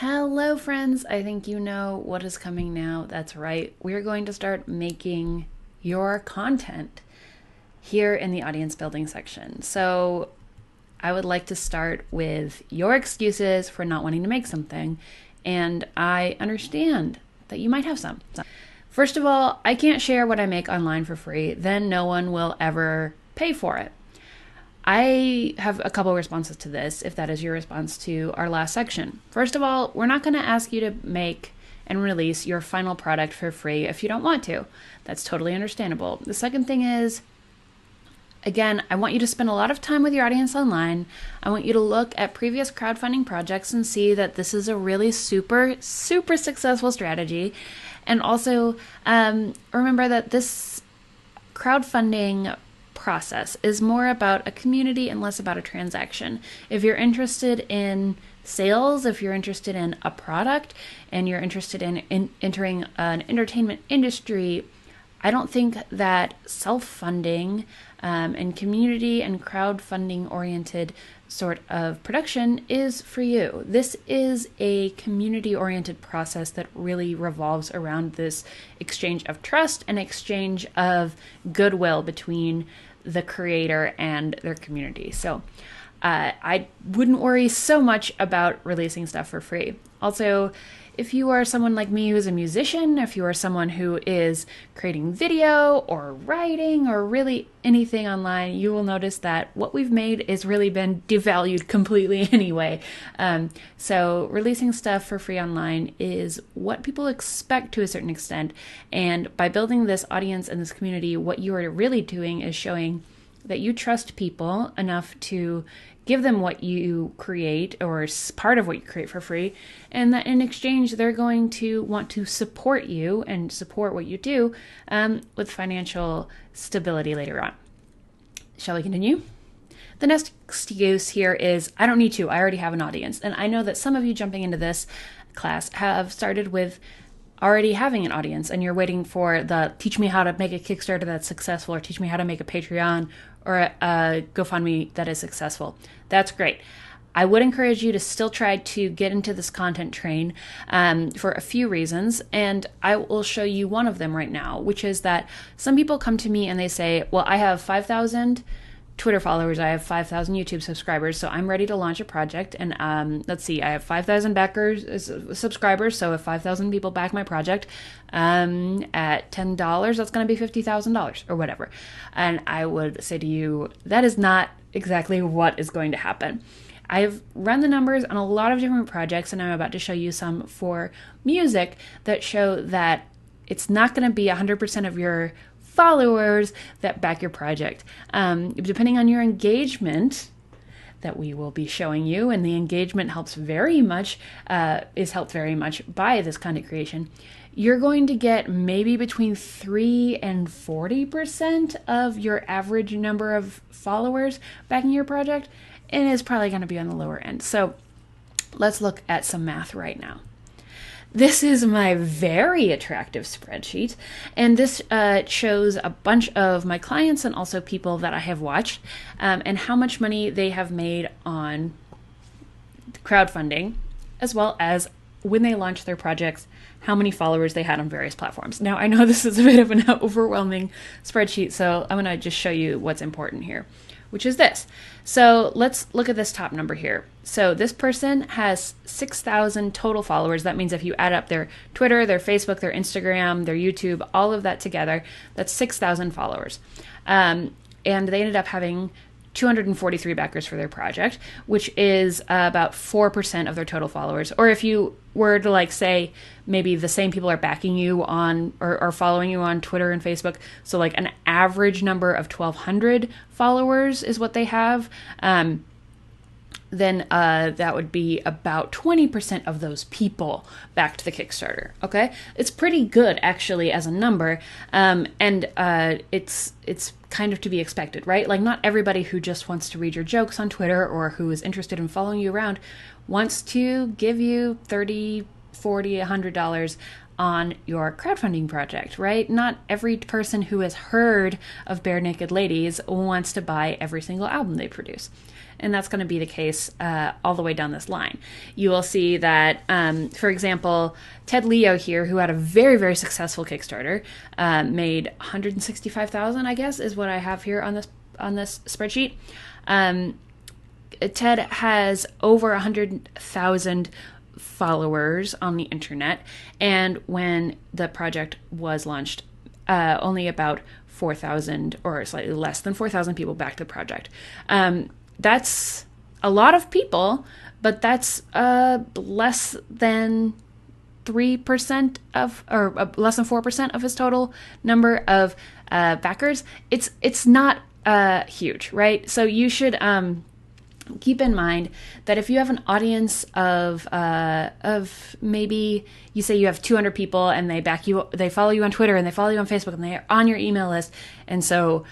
Hello, friends. I think you know what is coming now. That's right. We're going to start making your content here in the audience building section. So, I would like to start with your excuses for not wanting to make something. And I understand that you might have some. First of all, I can't share what I make online for free, then no one will ever pay for it. I have a couple responses to this, if that is your response to our last section. First of all, we're not going to ask you to make and release your final product for free if you don't want to. That's totally understandable. The second thing is, again, I want you to spend a lot of time with your audience online. I want you to look at previous crowdfunding projects and see that this is a really super successful strategy. And also, remember that this crowdfunding process is more about a community and less about a transaction. If you're interested in sales, if you're interested in a product, and you're interested in entering an entertainment industry, I don't think that self-funding and community and crowdfunding oriented sort of production is for you. This is a community oriented process that really revolves around this exchange of trust and exchange of goodwill between the creator and their community. So I wouldn't worry so much about releasing stuff for free. Also, if you are someone like me who's a musician, if you are someone who is creating video or writing or really anything online, you will notice that what we've made has really been devalued completely anyway. So releasing stuff for free online is what people expect to a certain extent. And by building this audience and this community, what you are really doing is showing that you trust people enough to give them what you create or part of what you create for free, and that in exchange they're going to want to support you and support what you do with financial stability later on. Shall we continue? The next excuse here is, I don't need to, I already have an audience. And I know that some of you jumping into this class have started with already having an audience and you're waiting for the teach me how to make a Kickstarter that's successful, or teach me how to make a Patreon or a GoFundMe that is successful. That's great. I would encourage you to still try to get into this content train for a few reasons, and I will show you one of them right now, which is that some people come to me and they say, well, I have 5,000 Twitter followers, I have 5,000 YouTube subscribers, so I'm ready to launch a project. And let's see, I have 5,000 backers, subscribers, so if 5,000 people back my project at $10, that's going to be $50,000 or whatever. And I would say to you, that is not exactly what is going to happen. I've run the numbers on a lot of different projects, and I'm about to show you some for music that show that it's not going to be 100% of your followers that back your project. Depending on your engagement that we will be showing you, and the engagement helps very much, is helped very much by this content creation, you're going to get maybe between 3 and 40% of your average number of followers backing your project, and it's probably going to be on the lower end. So let's look at some math right now. This is my very attractive spreadsheet, and this shows a bunch of my clients and also people that I have watched and how much money they have made on crowdfunding, as well as when they launched their projects, how many followers they had on various platforms. Now, I know this is a bit of an overwhelming spreadsheet, so I'm going to just show you what's important here, which is this. So let's look at this top number here. So this person has 6,000 total followers. That means if you add up their Twitter, their Facebook, their Instagram, their YouTube, all of that together, that's 6,000 followers. And they ended up having 243 backers for their project, which is about 4% of their total followers. Or if you were to like say maybe the same people are backing you on or following you on Twitter and Facebook, so like an average number of 1,200 followers is what they have, then that would be about 20% of those people back to the Kickstarter. Okay, it's pretty good actually as a number, and it's kind of to be expected, right? Like not everybody who just wants to read your jokes on Twitter or who is interested in following you around wants to give you $30, $40, $100 on your crowdfunding project, right? Not every person who has heard of Bare Naked Ladies wants to buy every single album they produce. And that's going to be the case all the way down this line. You will see that, for example, Ted Leo here, who had a very, very successful Kickstarter, made $165,000, I guess, is what I have here on this spreadsheet. Ted has over 100,000 followers on the internet, and when the project was launched, only about 4,000 or slightly less than 4,000 people backed the project. That's a lot of people, but that's less than 3% of, or less than 4% of his total number of backers. It's not huge, right? So you should keep in mind that if you have an audience of maybe, you say you have 200 people and they back you, they follow you on Twitter and they follow you on Facebook and they're on your email list, and so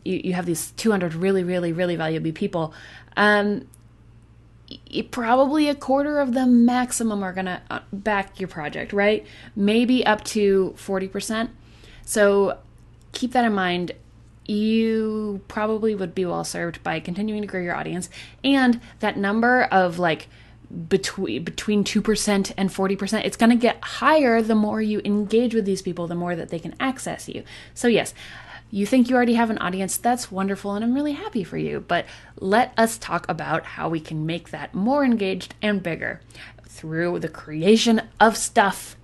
you have these 200 really, really, really valuable people, probably a quarter of them maximum are going to back your project, right? Maybe up to 40%. So keep that in mind. You probably would be well served by continuing to grow your audience, and that number of like between 2% and 40%, it's going to get higher the more you engage with these people, the more that they can access you. So yes, you think you already have an audience, that's wonderful, and I'm really happy for you, but let us talk about how we can make that more engaged and bigger through the creation of stuff.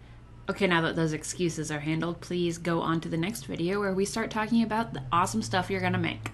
Okay, now that those excuses are handled, please go on to the next video where we start talking about the awesome stuff you're going to make.